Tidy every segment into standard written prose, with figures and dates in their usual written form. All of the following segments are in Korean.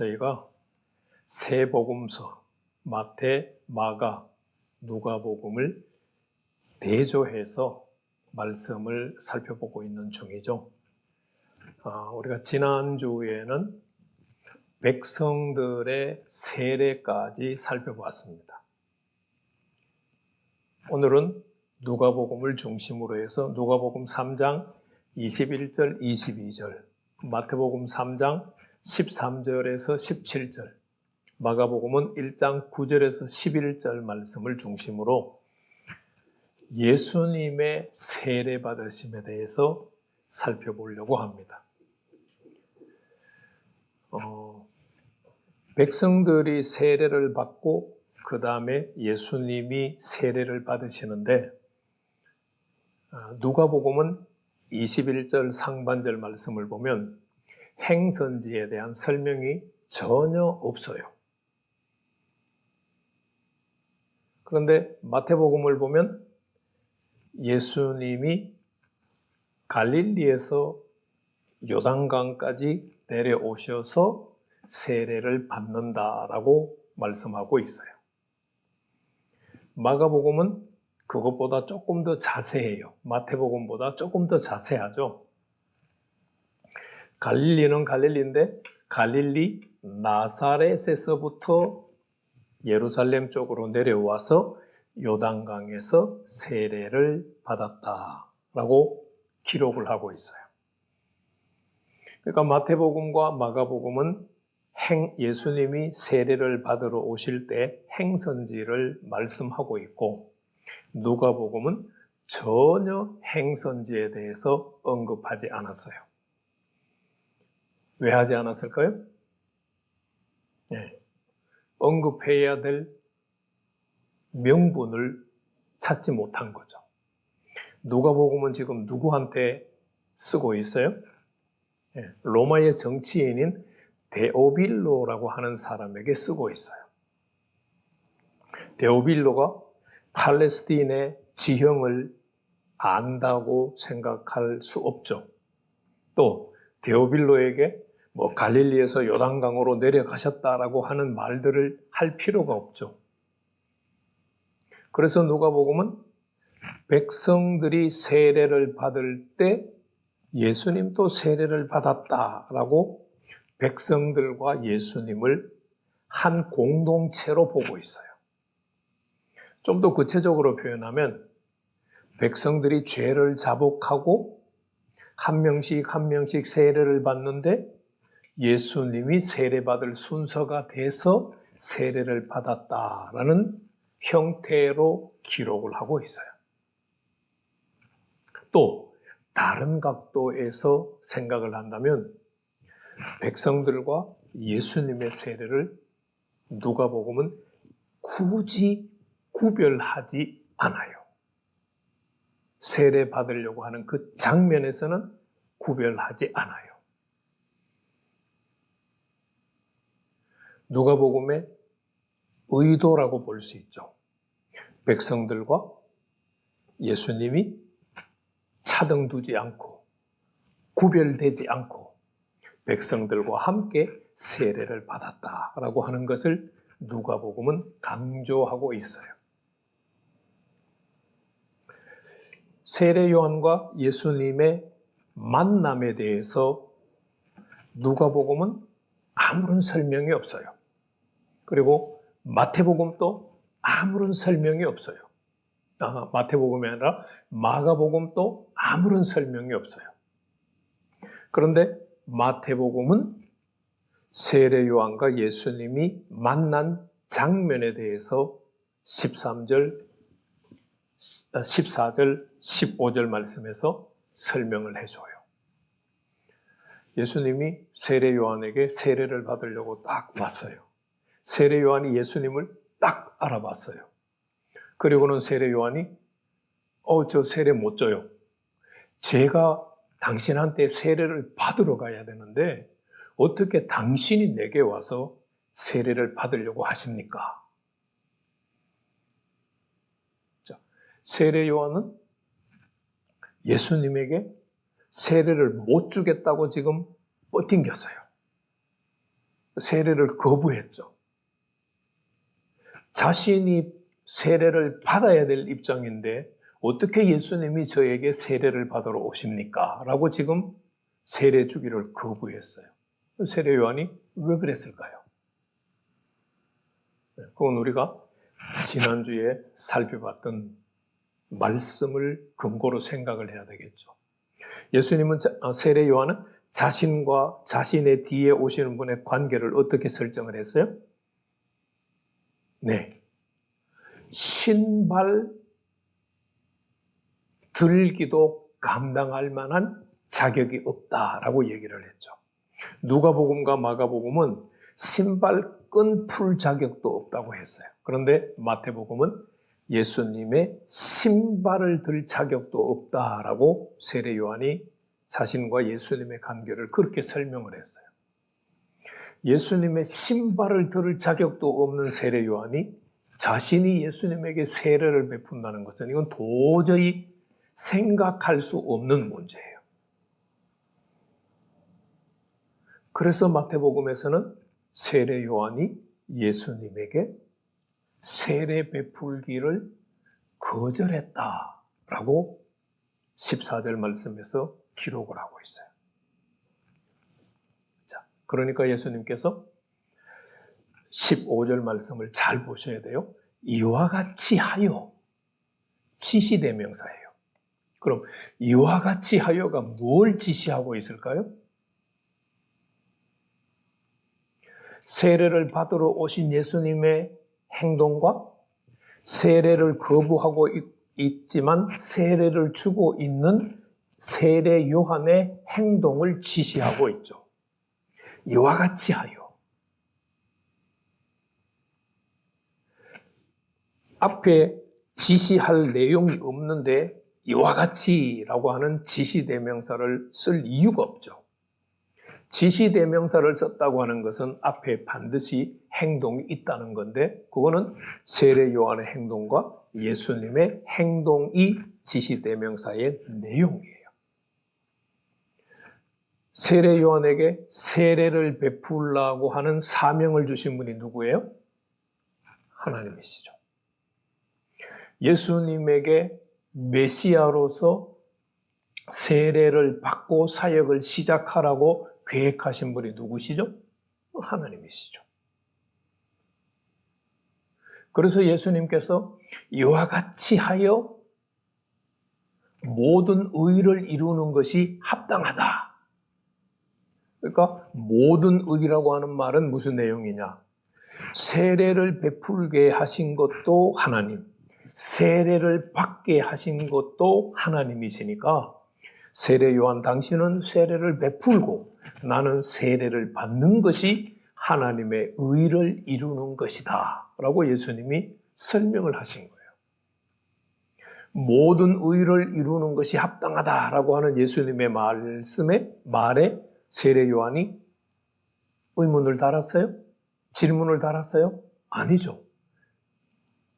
저희가 세 복음서 마태, 마가, 누가복음을 대조해서 말씀을 살펴보고 있는 중이죠. 우리가 지난주에는 백성들의 세례까지 살펴봤습니다. 오늘은 누가복음을 중심으로 해서 누가복음 3장 21절, 22절, 마태복음 3장 13절에서 17절, 마가복음은 1장 9절에서 11절 말씀을 중심으로 예수님의 세례 받으심에 대해서 살펴보려고 합니다. 백성들이 세례를 받고 그 다음에 예수님이 세례를 받으시는데 누가복음은 21절 상반절 말씀을 보면 행선지에 대한 설명이 전혀 없어요. 그런데 마태복음을 보면 예수님이 갈릴리에서 요단강까지 내려오셔서 세례를 받는다라고 말씀하고 있어요. 마가복음은 그것보다 조금 더 자세해요. 마태복음보다 조금 더 자세하죠. 갈릴리는 갈릴리인데 갈릴리 나사렛에서부터 예루살렘 쪽으로 내려와서 요단강에서 세례를 받았다라고 기록을 하고 있어요. 그러니까 마태복음과 마가복음은 예수님이 세례를 받으러 오실 때 행선지를 말씀하고 있고 누가복음은 전혀 행선지에 대해서 언급하지 않았어요. 왜 하지 않았을까요? 언급해야 될 명분을 찾지 못한 거죠. 누가복음은 지금 누구한테 쓰고 있어요? 로마의 정치인인 데오빌로라고 하는 사람에게 쓰고 있어요. 데오빌로가 팔레스틴의 지형을 안다고 생각할 수 없죠. 또 데오빌로에게 갈릴리에서 요단강으로 내려가셨다라고 하는 말들을 할 필요가 없죠. 그래서 누가복음은 백성들이 세례를 받을 때 예수님도 세례를 받았다라고 백성들과 예수님을 한 공동체로 보고 있어요. 좀 더 구체적으로 표현하면 백성들이 죄를 자복하고 한 명씩 한 명씩 세례를 받는데 예수님이 세례받을 순서가 돼서 세례를 받았다라는 형태로 기록을 하고 있어요. 또 다른 각도에서 생각을 한다면 백성들과 예수님의 세례를 누가복음은 굳이 구별하지 않아요. 세례 받으려고 하는 그 장면에서는 구별하지 않아요. 누가복음의 의도라고 볼 수 있죠. 백성들과 예수님이 차등 두지 않고 구별되지 않고 백성들과 함께 세례를 받았다라고 하는 것을 누가복음은 강조하고 있어요. 세례 요한과 예수님의 만남에 대해서 누가복음은 아무런 설명이 없어요. 그리고 마태복음도 아무런 설명이 없어요. 마태복음이 아니라 마가복음도 아무런 설명이 없어요. 그런데 마태복음은 세례 요한과 예수님이 만난 장면에 대해서 13절, 14절, 15절 말씀에서 설명을 해줘요. 예수님이 세례 요한에게 세례를 받으려고 딱 왔어요. 세례 요한이 예수님을 딱 알아봤어요. 그리고는 세례 요한이 저 세례 못 줘요. 제가 당신한테 세례를 받으러 가야 되는데 어떻게 당신이 내게 와서 세례를 받으려고 하십니까? 세례 요한은 예수님에게 세례를 못 주겠다고 지금 뻗팅겼어요. 세례를 거부했죠. 자신이 세례를 받아야 될 입장인데 어떻게 예수님이 저에게 세례를 받으러 오십니까? 라고 지금 세례 주기를 거부했어요. 세례 요한이 왜 그랬을까요? 그건 우리가 지난주에 살펴봤던 말씀을 근거로 생각을 해야 되겠죠. 예수님은 세례 요한은 자신과 자신의 뒤에 오시는 분의 관계를 어떻게 설정을 했어요? 네. 신발 들기도 감당할 만한 자격이 없다라고 얘기를 했죠. 누가복음과 마가복음은 신발 끈 풀 자격도 없다고 했어요. 그런데 마태복음은 예수님의 신발을 들 자격도 없다라고 세례 요한이 자신과 예수님의 관계를 그렇게 설명을 했어요. 예수님의 신발을 들 자격도 없는 세례 요한이 자신이 예수님에게 세례를 베푼다는 것은 이건 도저히 생각할 수 없는 문제예요. 그래서 마태복음에서는 세례 요한이 예수님에게 세례 베풀기를 거절했다라고 14절 말씀에서 기록을 하고 있어요. 자, 그러니까 예수님께서 15절 말씀을 잘 보셔야 돼요. 이와 같이 하여, 지시대명사예요. 그럼 이와 같이 하여가 뭘 지시하고 있을까요? 세례를 받으러 오신 예수님의 행동과 세례를 거부하고 있지만 세례를 주고 있는 세례 요한의 행동을 지시하고 있죠. 이와 같이 하여. 앞에 지시할 내용이 없는데 이와 같이라고 하는 지시대명사를 쓸 이유가 없죠. 지시대명사를 썼다고 하는 것은 앞에 반드시 행동이 있다는 건데 그거는 세례 요한의 행동과 예수님의 행동이 지시대명사의 내용이에요. 세례 요한에게 세례를 베풀라고 하는 사명을 주신 분이 누구예요? 하나님이시죠. 예수님에게 메시아로서 세례를 받고 사역을 시작하라고 계획하신 분이 누구시죠? 하나님이시죠. 그래서 예수님께서 이와 같이 하여 모든 의를 이루는 것이 합당하다. 그러니까 모든 의라고 하는 말은 무슨 내용이냐? 세례를 베풀게 하신 것도 하나님, 세례를 받게 하신 것도 하나님이시니까 세례 요한 당신은 세례를 베풀고 나는 세례를 받는 것이 하나님의 의를 이루는 것이다 라고 예수님이 설명을 하신 거예요. 모든 의를 이루는 것이 합당하다라고 하는 예수님의 말에 세례 요한이 의문을 달았어요? 질문을 달았어요? 아니죠.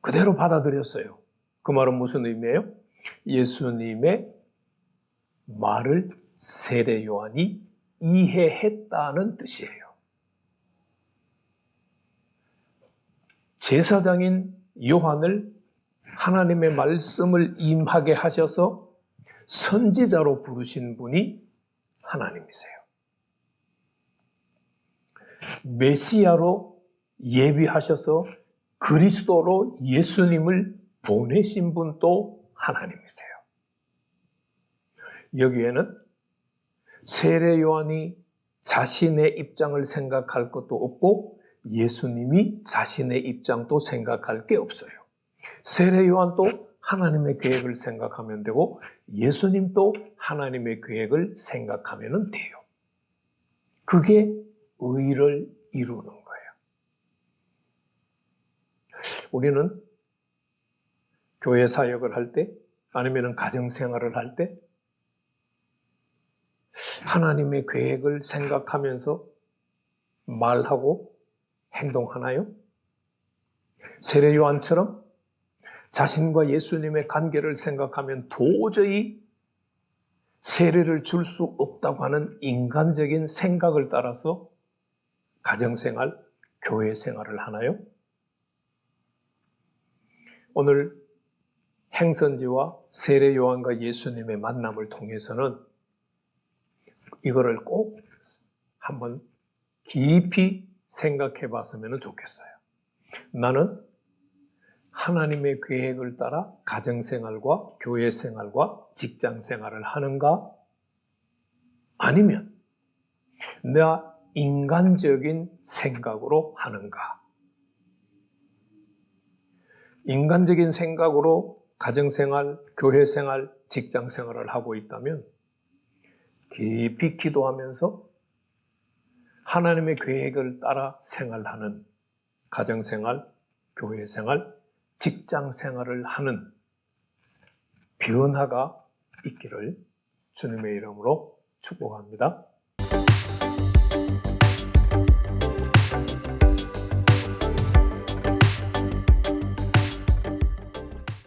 그대로 받아들였어요. 그 말은 무슨 의미예요? 예수님의 말을 세례 요한이 이해했다는 뜻이에요. 제사장인 요한을 하나님의 말씀을 임하게 하셔서 선지자로 부르신 분이 하나님이세요. 메시아로 예비하셔서 그리스도로 예수님을 보내신 분도 하나님이세요. 여기에는 세례 요한이 자신의 입장을 생각할 것도 없고 예수님이 자신의 입장도 생각할 게 없어요. 세례 요한도 하나님의 계획을 생각하면 되고 예수님도 하나님의 계획을 생각하면 돼요. 그게 의를 이루는 거예요. 우리는 교회 사역을 할 때 아니면 가정생활을 할 때 하나님의 계획을 생각하면서 말하고 행동하나요? 세례 요한처럼 자신과 예수님의 관계를 생각하면 도저히 세례를 줄 수 없다고 하는 인간적인 생각을 따라서 가정생활, 교회생활을 하나요? 오늘 행선지와 세례 요한과 예수님의 만남을 통해서는 이거를 꼭 한번 깊이 생각해 봤으면 좋겠어요. 나는 하나님의 계획을 따라 가정생활과 교회생활과 직장생활을 하는가? 아니면 나 인간적인 생각으로 하는가? 인간적인 생각으로 가정생활, 교회생활, 직장생활을 하고 있다면 깊이 기도하면서 하나님의 계획을 따라 생활하는 가정생활, 교회생활, 직장생활을 하는 변화가 있기를 주님의 이름으로 축복합니다.